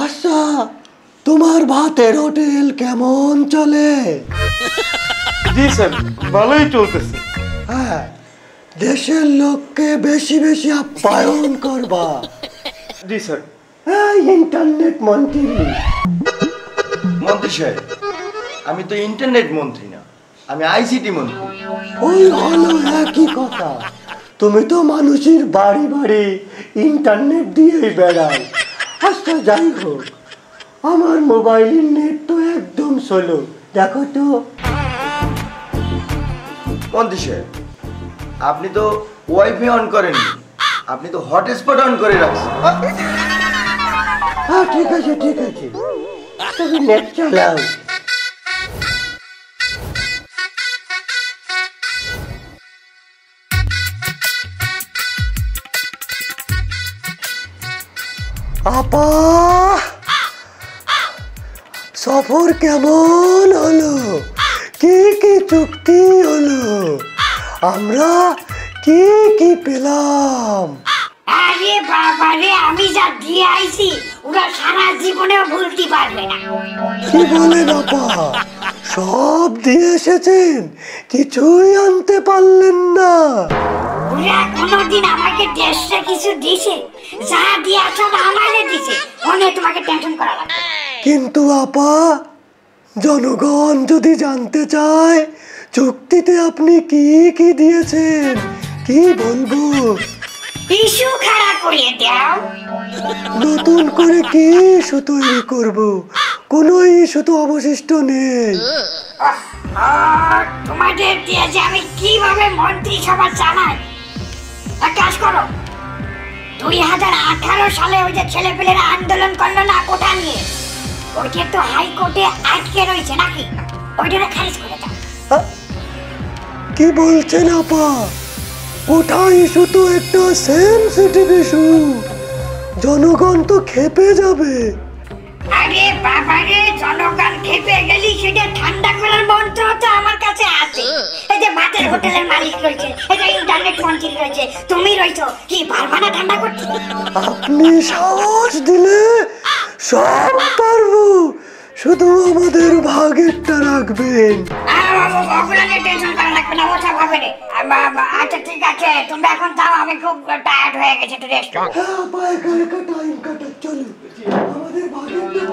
আচ্ছা, তোমার ভাতের হোটেল কেমন চলে? জি স্যার, ভালোই চলতেছে। হ্যাঁ, দেশের লোককে বেশি বেশি আপ্যায়ন করবা। জি স্যার। ইন্টারনেট মন্ত্রী। মন্ত্রী সাহেব, আমি তো ইন্টারনেট মন্ত্রী না, আমি আইসিটি মন্ত্রী। ওই হলো একই কথা। তুমি তো মানুষের বাড়ি বাড়ি ইন্টারনেট দিয়েই বেড়াও। আচ্ছা, যাই হোক, আমার মোবাইলের নেট তো একদম স্লো, দেখো তো। মন্ত্রী সাহেব, আপনি তো ওয়াইফাই অন করেননি, আপনি তো হটস্পট অন করে রাখছেন। হ্যাঁ, ঠিক আছে ঠিক আছে, তুমি নেট চালাও। আপা, সফর কেমন হলো? কি কি চুক্তি হলো? আমরা কি কি পেলাম? আরে বাবা রে, আমি যা দিয়ে আইছি ওরা সারা জীবনেও ভুলতে পারবে না। কি বলেন আপা, সব দিয়ে এসেছেন, কিছুই আনতে পারলেন না? ওরা কোনোদিন আমাকে দেশে কিছু দিছে? যা দিয়া সব আমারে দিছে, অনেক তোমাকে টেনশন করা লাগবে। কিন্তু আপা, জনগণ যদি জানতে চায় চুক্তিতে আপনি কি কি দিয়েছেন, কি বলবো? ইস্যু খাড়া করিয়ে দাও। নতুন করে কি ইস্যু তৈরি করব? কোনো ইস্যু তো অবশিষ্ট নেই। তোমাদের দিয়ে যে আমি কিভাবে মন্ত্রিসভা চালাই। এক কাজ করো, 2018 সালে ওই যে ছেলেপেলেরা আন্দোলন করলো না কোটা নিয়ে, ওইটা তো হাইকোর্টে আটকে রয়েছে নাকি, ওইটা খারিজ করে দাও। কি বলছেন আপা? কোঠা ইস্যু তো একটা সেনসিটিভ ইস্যু, জনগণ তো খেপে যাবে। আরে বাবা রে, জনগণ খেপে গেলি সেটা ঠান্ডা করার মন্ত্র তো আমার কাছে আছে। এই যে ভাতের হোটেলের মালিক রয়েছে, এই যে ইন্টারনেট মন্ত্রী রয়েছে, তুমি রয়েছো, কি পারবা না ঠান্ডা করতে? আপনি সাহস দিলে সব পারবো, শুধু আমাদের ভাগেরটা রাখবেন। ওগুলো নিয়ে টেনশন করা লাগবে না, ওটা ভাবে রে। আচ্ছা ঠিক আছে, তোমরা এখন যাও, আমি খুব টায়ার্ড হয়ে গেছি, একটু রেস্ট করো। হ্যাঁ, আপা, একা একা টাইম কাটা, চলো আমাদের ভাগেরটা।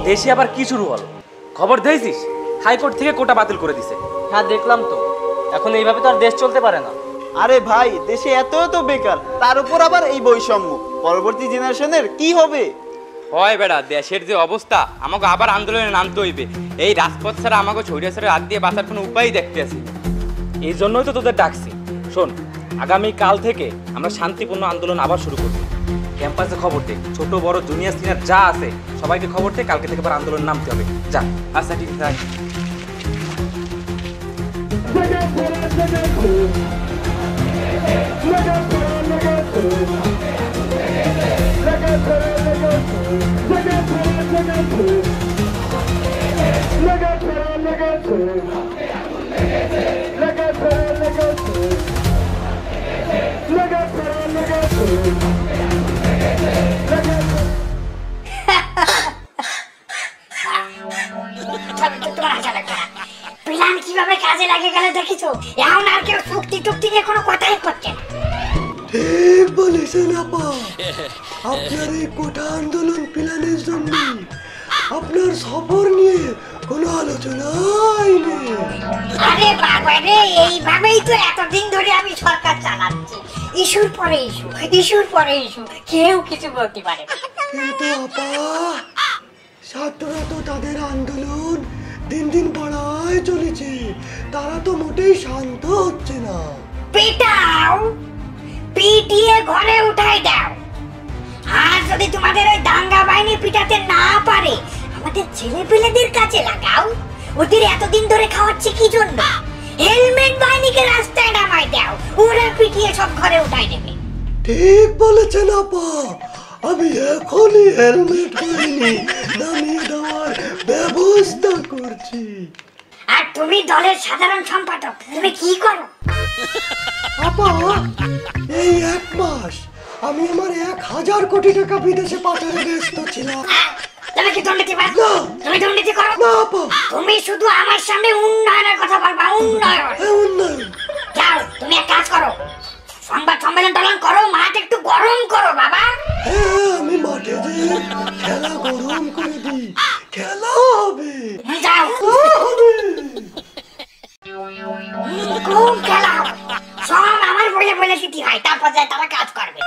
দেশে আবার কি শুরু হলো? খবর দিয়েছিস? হাইকোর্ট থেকে কোটা বাতিল করে দিছে। হ্যাঁ দেখলাম তো। এখন এইভাবে তো আর দেশ চলতে পারে না। আরে ভাই, দেশে এত এত বেকার, তার উপর আবার এই বৈষম্য, পরবর্তী জেনারেশনের কি হবে? হয় বেড়া, দেশের যে অবস্থা, আমাকে আবার আন্দোলনে নামতে হইবে। এই রাজপথ ছাড়া আমাকে ছড়িয়ে ছাড়া রাত দিয়ে বাঁচার কোনো উপায়ই দেখতে আছি। এই জন্যই তো তোদের ডাকছি। শোন, আগামী কাল থেকে আমরা শান্তিপূর্ণ আন্দোলন আবার শুরু করব। ক্যাম্পাসে খবর দে, ছোট বড় জুনিয়র সিনিয়র যা আছে সবাইকে খবর দে, কালকে থেকে আবার আন্দোলন নামতে হবে। যা। আচ্ছা ঠিক আছে। প্ল্যান কিভাবে কাজে লাগে গেলে দেখেছো? এখন আর কেউ চুক্তি টুক্তি নিয়ে কোনো কথাই করছে না। ঠিক বলেছেন আপা, আপনার এই কোটা আন্দোলন প্ল্যানের জন্য আপনার সফর নিয়ে কোনো আলোচনাই নেই। আরে বাবা রে, এইভাবেই তো এতদিন ধরে আমি সরকার চালাচ্ছি। ইস্যুর পরে ইস্যু, ইস্যুর পরে ইস্যু, কেউ কিছু বলতে পারে না। কিন্তু আপা, ছাত্ররা তো তাদের আন্দোলন দিন দিন বাড়ায় চলেছে, তারা তো মোটেই শান্ত হচ্ছে না। পিটাও, পিটিয়ে ঘরে উঠাই দাও। আর যদি তোমাদের ওই দাঙ্গা বাহিনী পিটাতে না পারে, আমাদের ছেলেপেলেদের কাছে লাগাও। ওদের এতদিন ধরে খাওয়াচ্ছে কি জন্য? হেলমেট বাহিনীকে রাস্তায় নামাই দাও, ওরা পিটিয়ে সব ঘরে উঠাই দেবে। ঠিক বলেছেন আপা, আমি এখনই হেলমেট বাহিনী নামিয়ে দেওয়ার ব্যবস্থা করছি। আর তুমি দলের সাধারণ সম্পাদক, তুমি কি করো? আপা, এই 1 মাস আমি আমার 1000 কোটি টাকা বিদেশে পাচারে ব্যস্ত ছিলাম। তুমি কি দুর্নীতি পার? না। তুমি দুর্নীতি করো? না আপা। তুমি শুধু আমার সামনে উন্নয়নের কথা বলবা, উন্নয়ন। উন্নয়ন। যাও, তুমি এক কাজ করো, সংবাদ সম্মেলন টলন করো, মাঠ একটু গরম করো বাবা। হ্যাঁ, আমি মাঠে যে খেলা গরম করে দিই, খেলা হবে। যাও, হবে। খুব খেলা হবে। সব আমার বলে বলে শিখতে হয়, তারপর যায় তারা কাজ করবে।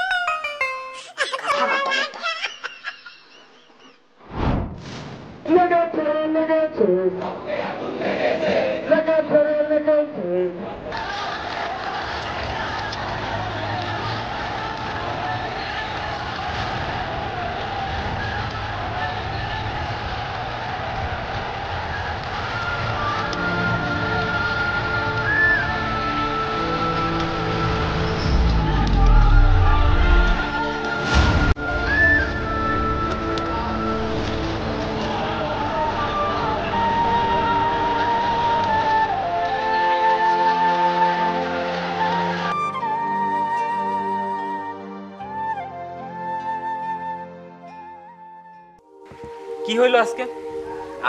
কি হইলো আজকে?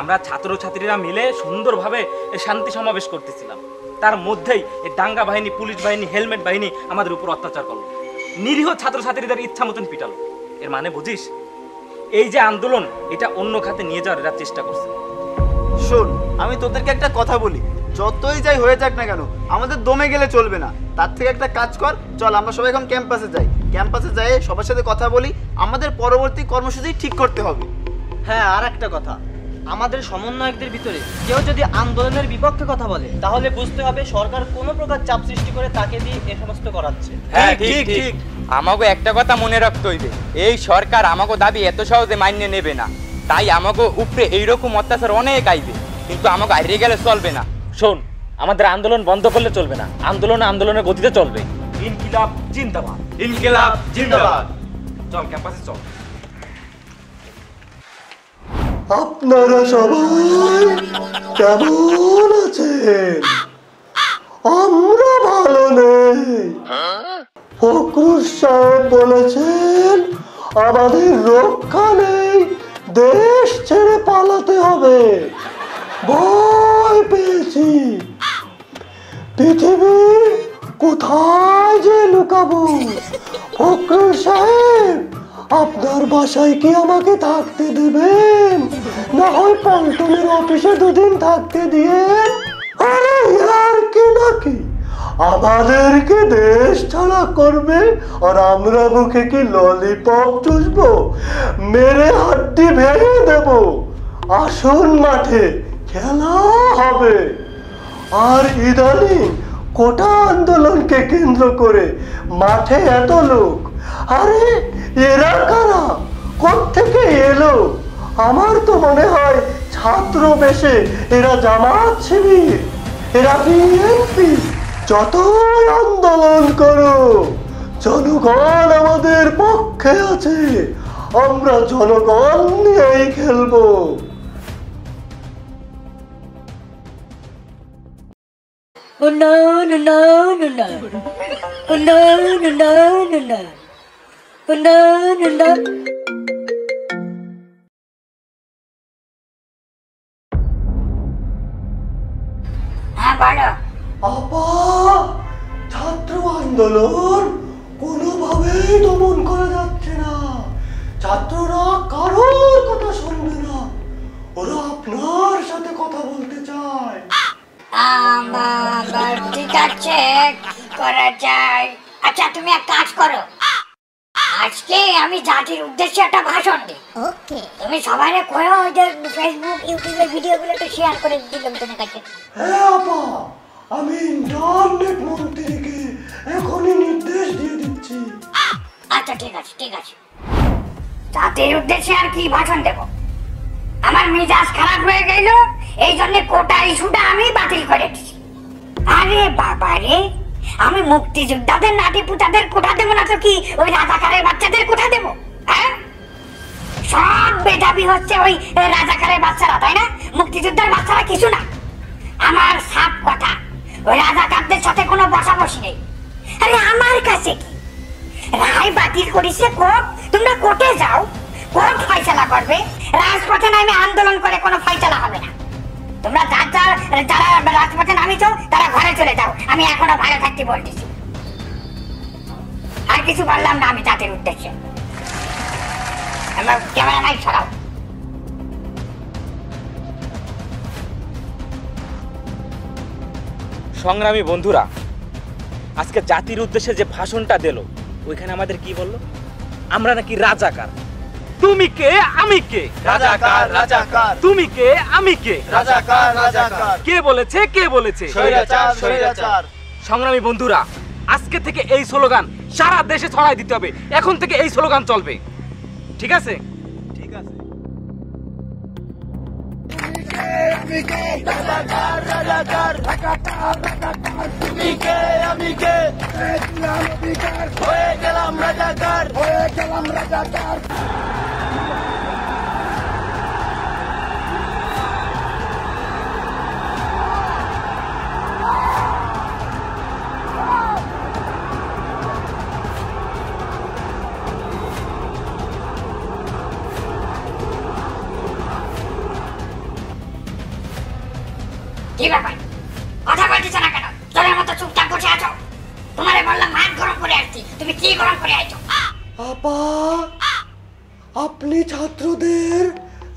আমরা ছাত্রছাত্রীরা মিলে সুন্দরভাবে এই শান্তি সমাবেশ করতেছিলাম, তার মধ্যেই এই দাঙ্গা বাহিনী, পুলিশ বাহিনী, হেলমেট বাহিনী আমাদের উপর অত্যাচার করলো, নিরীহ ছাত্রছাত্রীদের ইচ্ছা মতন পিটালো। এর মানে বুঝিস? এই যে আন্দোলন, এটা অন্য খাতে নিয়ে যাওয়ার এরা চেষ্টা করছে। শোন, আমি তোদেরকে একটা কথা বলি, যতই যাই হয়ে যাক না কেন, আমাদের দমে গেলে চলবে না। তার থেকে একটা কাজ কর, চল আমরা সবাই এখন ক্যাম্পাসে যাই। ক্যাম্পাসে যাই, সবার সাথে কথা বলি, আমাদের পরবর্তী কর্মসূচি ঠিক করতে হবে। হ্যাঁ, আর একটা কথা, আমাদের সমন্বয়কদের ভিতরে কেউ যদি আন্দোলনের বিপক্ষে কথা বলে, তাহলে বুঝতে হবে সরকার কোনো প্রকার চাপ সৃষ্টি করে তাকে দিয়ে এ সমস্ত করাচ্ছে। হ্যাঁ, ঠিক ঠিক। আমাকে একটা কথা মনে রাখতে হইবে, এই সরকার আমাকে দাবি এত সহজে মান্য নেবে না। তাই আমাকে উপরে এইরকম অত্যাচার অনেক আইবে, কিন্তু আমাকে হারিয়ে গেলে চলবে না। শোন, আমাদের আন্দোলন বন্ধ করলে চলবে না, আন্দোলনের গতিতে চলবে। ইনকিলাব জিন্দাবাদ, ইনকিলাব জিন্দাবাদ। চল ক্যাম্পাসে চল। আপনারা সবাই কেমন আছেন? আমরা ভালো নেই। ফখরুল সাহেব বলেছেন আমাদের রক্ষা নেই, দেশ ছেড়ে পালাতে হবে। ভয় পেয়েছি, পৃথিবীর কোথায় যে লুকাবো? ফখরুল সাহেব, আপনার বাসায় কি আমাকে থাকতে দেবেন? না হয় পল্টনের অফিসে 2 দিন থাকতে দিয়েন। আরে ইয়ার কি নাকি, আমাদেরকে দেশ ছাড়া করবে আর আমরা মুখে কি ললিপপ চুষবো? মেরে হাড্ডি ভেঙে দেব। আসুন মাঠে, খেলা হবে। আর ইদানিং কোটা আন্দোলনকে কেন্দ্র করে মাঠে এত লোক, আরে এরা কারা, কোত্থেকে এলো? আমার তো মনে হয় ছাত্র বেশে এরা জামাত শিবির, এরা বিএনপি। যতই আন্দোলন করো, জনগণ আমাদের পক্ষে আছে, আমরা জনগণ নিয়েই খেলবো। Oh no, no, no, no, no. Oh no, no, no, no, no. Oh no, no, no. হ্যাঁ বলো। আপা, ছাত্র আন্দোলন কোনোভাবেই দমন করা যাচ্ছে না। ছাত্ররা কারোর কথা শুনবে না, ওরা আপনার সাথে কথা বলতে চায়। ঠিক আছে, কি করা যায়? আচ্ছা তুমি এক কাজ করো, আজকে আমি জাতির উদ্দেশ্যে একটা ভাষণ দিই। ওকে, তুমি সবাই কয়ো ওই যে ফেসবুক ইউটিউবে ভিডিওগুলো একটু শেয়ার করে দিলাম তোমার কাছে। হ্যাঁ আপা, আমি ইন্টারনেট মন্ত্রীকে এখনই নির্দেশ দিয়ে দিচ্ছি। আচ্ছা ঠিক আছে ঠিক আছে, জাতির উদ্দেশ্যে আর কি ভাষণ দেব? আমার মেজাজ খারাপ হয়ে গেল, এই জন্য কোটা ইস্যুটা আমি বাতিল করে দিচ্ছি। আরে বাবা রে, আমি মুক্তিযোদ্ধাদের নাতি পুতাদের কোঠা দেবো না তো কি ওই রাজাকারের বাচ্চাদের কোঠা দেবো? হ্যাঁ, সব বেদাবি হচ্ছে ওই রাজাকারের বাচ্চারা, তাই না? মুক্তিযোদ্ধার বাচ্চারা কিছু না। আমার সাপ কথা, ওই রাজাকারদের সাথে কোনো বসাবসি নেই। আরে আমার কাছে কি রায় বাতিল করিছে কোর্ট, তোমরা কোর্টে যাও, কোর্ট ফয়সালা করবে। রাজপথে নামে আন্দোলন করে কোনো ফয়সালা হবে না। তোমরা যারা রাজপথে নামিছো তারা ঘরে চলে যাও, আমি এখনো ভালো থাকতে বলতেছি। আর কিছু বললাম না আমি জাতির উদ্দেশ্যে। আমার ক্যামেরা নাই সরাও। সংগ্রামী বন্ধুরা, আজকে জাতির উদ্দেশ্যে যে ভাষণটা দিল ওইখানে আমাদের কি বললো? আমরা নাকি রাজাকার। তুমি কে আমি কে? রাজাকার রাজাকার। তুমি কে আমি কে? রাজাকার রাজাকার। কে বলেছে? কে বলেছে? স্বৈরাচার স্বৈরাচার। সংগ্রামী বন্ধুরা, আজকে থেকে এই স্লোগান সারা দেশে ছড়াই দিতে হবে। এখন থেকে এই স্লোগান চলবে, ঠিক আছে? ঠিক আছে। কি ব্যাপার, কথা বলতেছ না কেন? তোর মতো চুপচাপ বসে আছো? তোমারে বললাম ভাত গরম করে আসছি, তুমি কি গরম করে আইছো? আপা, আপনি ছাত্রদের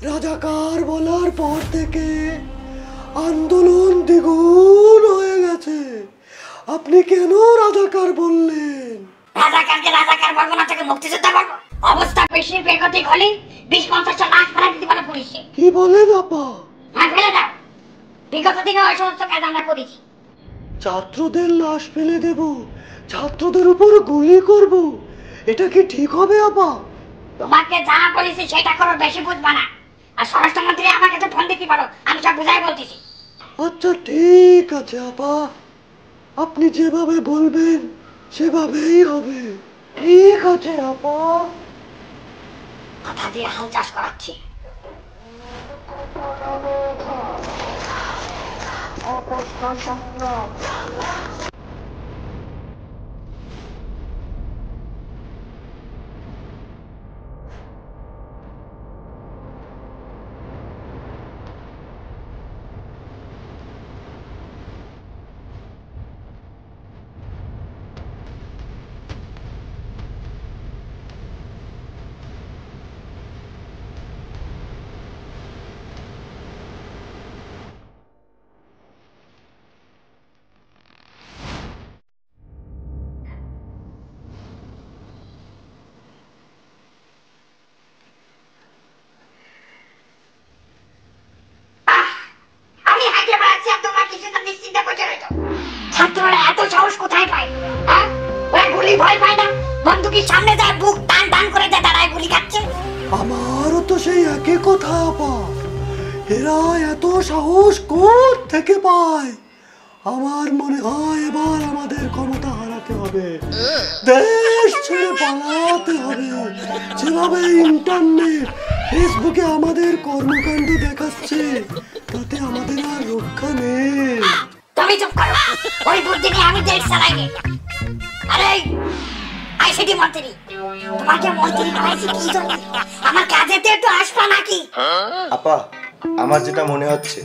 রাজাকার বলার পর থেকে আন্দোলন দ্বিগুণ হয়ে গেছে। আপনি কেন রাজাকার বললেন? রাজাকারকে রাজাকার বলবো না, তোকে মুক্তিযোদ্ধা বলবো? অবস্থা বেশি বেগতিক হলে 20-50টা লাশ ফেলে দিতে পারে পুলিশে। কি বলেন আপা? হ্যাঁ ফেলে দাও, বিগত দিনে ওই সমস্ত কাজ আমরা করেছি। ছাত্রদের লাশ ফেলে দেব, ছাত্রদের উপর গুলি করব, এটা কি ঠিক হবে আপা? তোমাকে যা বলেছি সেটা করো, বেশি বুঝবা না। আর স্বরাষ্ট্রমন্ত্রী আমার কাছে ফোন দিতে পারো, আমি সব বুঝাই বলতেছি। আচ্ছা ঠিক আছে আপা, আপনি যেভাবে বলবেন সেভাবেই হবে। ঠিক আছে আপা। কথা দিয়ে হাল চাষ করাচ্ছি। ছাত্ররা এত সাহস কোথায় পায়? ওরা গুলি ভয় পায় না? বন্দুকের সামনে যায়, বুক টান টান করে দেয়, দাঁড়ায় গুলি খাচ্ছে। আমারও তো সেই একই কথা আপা, এরা এত সাহস কোথা থেকে পায়? আমার মনে হয় এবার আমাদের ক্ষমতা হারাতে হবে, দেশ ছেড়ে পালাতে হবে। যেভাবে ইন্টারনেট ফেসবুকে আমাদের কর্মকাণ্ড দেখাচ্ছে, তাতে আমাদের আর রক্ষা নেই। তুমি চুপ করো, ওই বুদ্ধি নিয়ে আমি দেশ চালাইনি। আরে আইসিটি মন্ত্রী, তোমাকে মন্ত্রী বানাইছি কি জন্য? আমার কাজেতে একটু আসবা নাকি? আপা, আমার যেটা মনে হচ্ছে,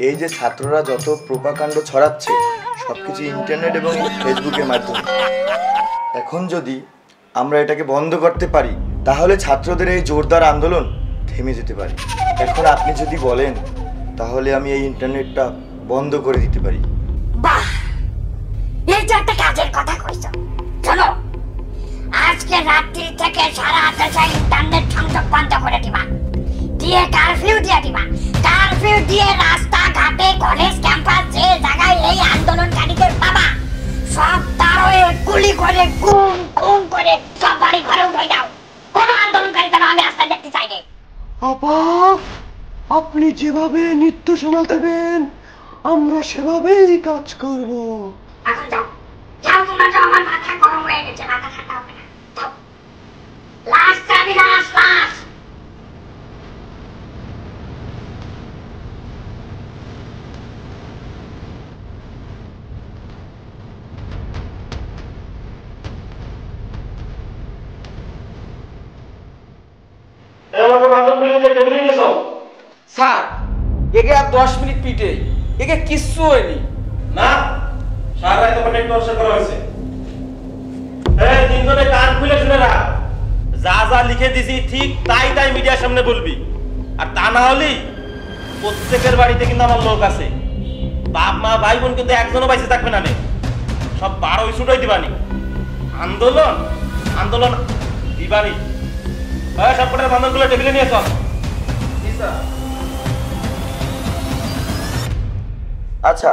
এই যে ছাত্ররা যত প্রোপাকাণ্ড ছড়াচ্ছে সবকিছু ইন্টারনেট এবং ফেসবুকের মাধ্যমে, এখন যদি আমরা এটাকে বন্ধ করতে পারি তাহলে ছাত্রদের এই জোরদার আন্দোলন থেমে যেতে পারে। এখন আপনি যদি বলেন তাহলে আমি এই ইন্টারনেটটা বন্ধ করে দিতে পারি। বাহ, এই যে একটা কাজের কথা কইছো। চলো আজকে রাত্রি থেকে সারা দেশে ইন্টারনেট সংযোগ বন্ধ করে দিবা, দিয়ে কারফিউ দিয়ে দিবা। কারফিউ দিয়ে রাস্তাঘাটে, কলেজ ক্যাম্পাস, যে জায়গায় এই আন্দোলনকারীদের পাবা, সব তারয়ে গুলি করে গুম গুম করে সব বাড়ি ঘরে উঠে দাও। কোনো আন্দোলনকারী যেন আমি রাস্তায় দেখতে চাই না। আপা, আপনি যেভাবে নির্দেশনা দেবেন আমরা সেভাবেই কাজ করব। এখন যাও, যাও তোমরা যাও, আমার মাথা গরম হয়ে গেছে, মাথা ঠান্ডা হবে না। যাও, লাস্ট চাবি, লাস্ট লাস্ট। স্যার, একে আর 10 মিনিট পিটে একে কিচ্ছু হয়নি। না, সারা রাত ওখানে টর্চার করা হয়েছে। এই তিনজনে কান খুলে শুনে রাখ, যা যা লিখে দিছি ঠিক তাই তাই মিডিয়ার সামনে বলবি। আর তা না হলেই প্রত্যেকের বাড়িতে কিন্তু আমার লোক আছে, বাপ মা ভাই বোন কিন্তু একজনও বাইসে থাকবে না, সব 12 ছুটাই দিবানি। আন্দোলন আন্দোলন দিবানি। সবকটার বান্ধবগুলো টেবিলে নিয়ে চল। আচ্ছা,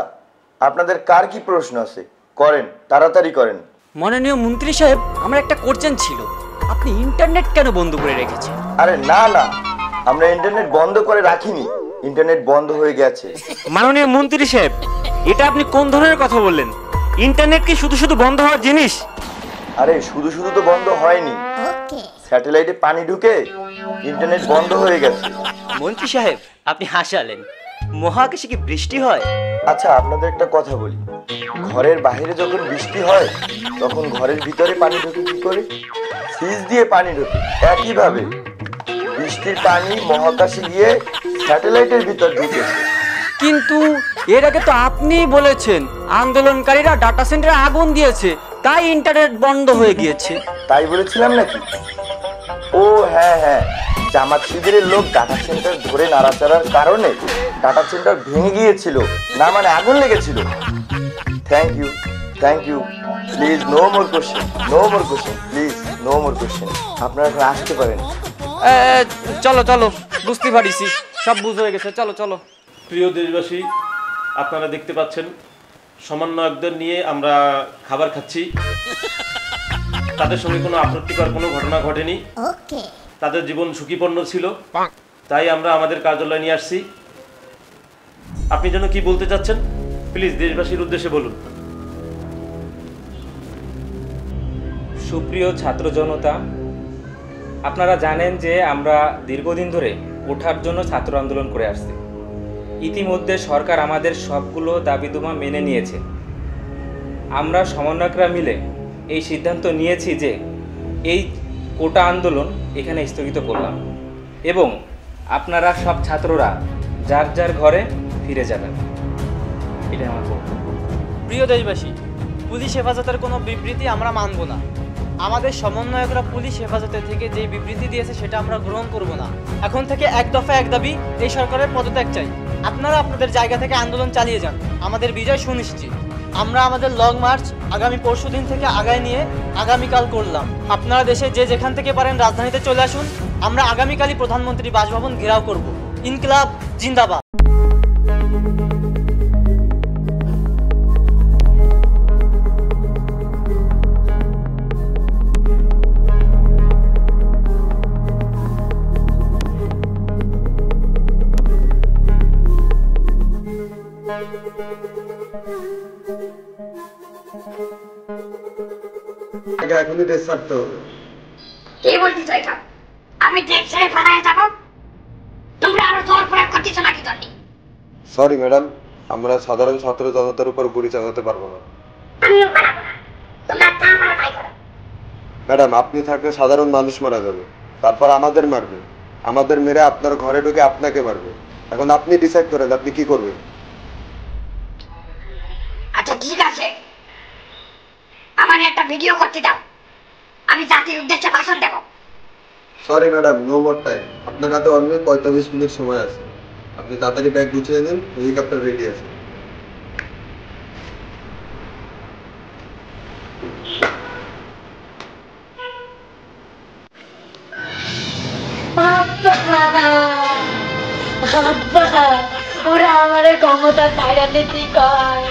আপনাদের কার কি প্রশ্ন আছে করেন, তাড়াতাড়ি করেন। মাননীয় মন্ত্রী সাহেব, আমার একটা কোশ্চেন ছিল, আপনি ইন্টারনেট কেন বন্ধ করে রেখেছেন? আরে না না, আমরা ইন্টারনেট বন্ধ করে রাখিনি, ইন্টারনেট বন্ধ হয়ে গেছে। মাননীয় মন্ত্রী সাহেব, এটা আপনি কোন ধরনের কথা বললেন? ইন্টারনেট কি শুধু শুধু বন্ধ হওয়ার জিনিস? আরে শুধু শুধু তো বন্ধ হয়নি, স্যাটেলাইটে পানি ঢুকে ইন্টারনেট বন্ধ হয়ে গেছে। মন্ত্রী সাহেব, আপনি হাসালেন, মহাকাশে কি বৃষ্টি হয়? আচ্ছা, আপনাদের একটা কথা বলি, ঘরের বাইরে যখন বৃষ্টি হয় তখন ঘরের ভিতরে পানি ঢোকে কি করে? ফ্রিজ দিয়ে পানি ঢোকে। একইভাবে বৃষ্টির পানি মহাকাশে গিয়ে স্যাটেলাইটের ভিতর ঢুকেছে। কিন্তু এর আগে তো আপনিই বলেছেন আন্দোলনকারীরা ডাটা সেন্টারে আগুন দিয়েছে, তাই ইন্টারনেট বন্ধ হয়ে গিয়েছে। তাই বলেছিলাম নাকি? ও হ্যাঁ হ্যাঁ, জামাত শিবিরের লোক ডাটা সেন্টার ধরে নাড়াচাড়ার কারণে ডাটা সেন্টার ভেঙে গিয়েছিল, না মানে আগুন লেগেছিল। Thank you, thank you. Please no more question, no more question, please no more question. আপনারা এখন আসতে পারেন। চলো চলো, বুঝতে পারিছি, সব বুঝ হয়ে গেছে, চলো চলো। প্রিয় দেশবাসী, আপনারা দেখতে পাচ্ছেন সমন্বয়কদের নিয়ে আমরা খাবার খাচ্ছি। তাদের সঙ্গে কোনো আপত্তিকর কোনো ঘটনা ঘটেনি, তাদের জীবন ঝুঁকিপূর্ণ ছিল, তাই আমরা আমাদের কার্যালয়ে নিয়ে আসছি। আপনি যেন কি বলতে চাচ্ছেন প্লিজ দেশবাসীর উদ্দেশ্যে বলুন। সুপ্রিয় ছাত্র জনতা, আপনারা জানেন যে আমরা দীর্ঘদিন ধরে ওঠার জন্য ছাত্র আন্দোলন করে আসছি। ইতিমধ্যে সরকার আমাদের সবগুলো দাবি দুমা মেনে নিয়েছে। আমরা সমন্বয়করা মিলে এই সিদ্ধান্ত নিয়েছি যে এই কোটা আন্দোলন এখানে স্থগিত করলাম এবং আপনারা সব ছাত্ররা যার যার ঘরে ফিরে যাবেন। এটা আমার বক্তব্য। প্রিয় দেশবাসী, পুলিশ হেফাজতের কোনো বিবৃতি আমরা মানব না। আমাদের সমন্বয়করা পুলিশ হেফাজতের থেকে যে বিবৃতি দিয়েছে সেটা আমরা গ্রহণ করব না। এখন থেকে এক দফা এক দাবি, এই সরকারের পদত্যাগ চাই। আপনারা আপনাদের জায়গা থেকে আন্দোলন চালিয়ে যান, আমাদের বিজয় সুনিশ্চিত। আমরা আমাদের লং মার্চ আগামী পরশুদিন থেকে আগায় নিয়ে আগামীকাল করলাম। আপনারা দেশে যে যেখান থেকে পারেন রাজধানীতে চলে আসুন। আমরা আগামীকালই প্রধানমন্ত্রী বাসভবন ঘেরাও করব। ইনকিলাব জিন্দাবাদ। এখনই দেশ ছাড়তে হবে। কি বলতে চাইছো? আমি দেশ ছেড়ে পালায়ে যাব? তোমরা আরো জোর প্রয়োগ করতেছো নাকি জন্যে? সরি ম্যাডাম, আমরা সাধারণ ছাত্র জনতার উপর গুলি চালাতে পারবো না। আমিও পালাবো না, তোমরা তা মারা তাই করো। ম্যাডাম, আপনি থাকলে সাধারণ মানুষ মারা যাবে, তারপর আমাদের মারবে, আমাদের মেরে আপনার ঘরে ঢুকে আপনাকে মারবে। এখন আপনি ডিসাইড করেন আপনি কি করবেন। আচ্ছা ঠিক আছে, আমার একটা ভিডিও করতে দাও, আমি জাতির উদ্দেশ্যে ভাষণ দেব। Sorry madam, no more time. আপনার হাতে অনলি 45 মিনিট সময় আছে। আপনি তাড়াতাড়ি ব্যাগ গুছিয়ে নিন, হেলিকপ্টার রেডি আছে। ওরা আমার ক্ষমতা ছাড়া নিতে কয়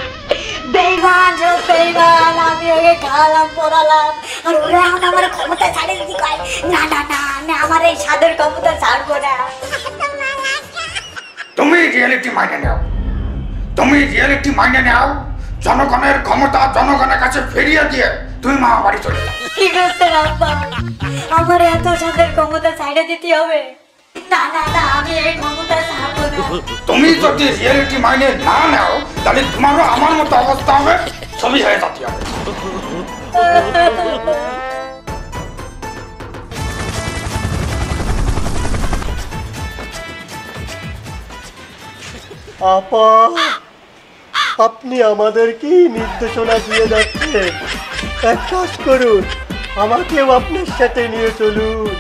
বেইমান বেইমান, আমি ওকে খাওয়ালাম পড়ালাম আর ওরা এখন আমার ক্ষমতা ছাড়ে দিতে কয় না না না আমি আমার এই সাদের ক্ষমতা ছাড়বো না। তুমি রিয়েলিটি মাইনে নাও, তুমি রিয়েলিটি মাইনে নাও। জনগণের ক্ষমতা জনগণের কাছে ফিরিয়ে দিয়ে তুমি মা বাড়ি চলে যাও। কি করছেন আব্বা? আমার এত সাদের ক্ষমতা ছাড়ে দিতে হবে? না না না আমি এই ক্ষমতা ছাড়বো না। তুমি যদি রিয়েলিটি মাইনে না নাও তাহলে তোমারও আমার মতো অবস্থা হবে, ছবি হয়ে যেতে হবে। আপা, আপনি আমাদের কি নির্দেশনা দিয়ে যাচ্ছেন? এক কাজ করুন, আমাকেও আপনার সাথে নিয়ে চলুন।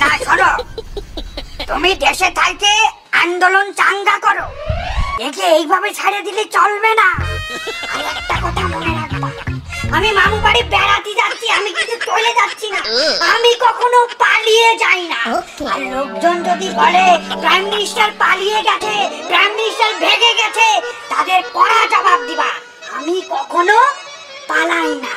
না শোনো, তুমি দেশে থাইকে আন্দোলন চাঙ্গা করো, একে এইভাবে ছেড়ে দিলে চলবে না। আর একটা কথা মনে রাখবা, আমি মামু বাড়ি বেড়াতে যাচ্ছি, আমি কিন্তু চলে যাচ্ছি না, আমি কখনো পালিয়ে যাই না। আর লোকজন যদি বলে প্রাইম মিনিস্টার পালিয়ে গেছে, প্রাইম মিনিস্টার ভেগে গেছে, তাদের কড়া জবাব দিবা, আমি কখনো পালাই না।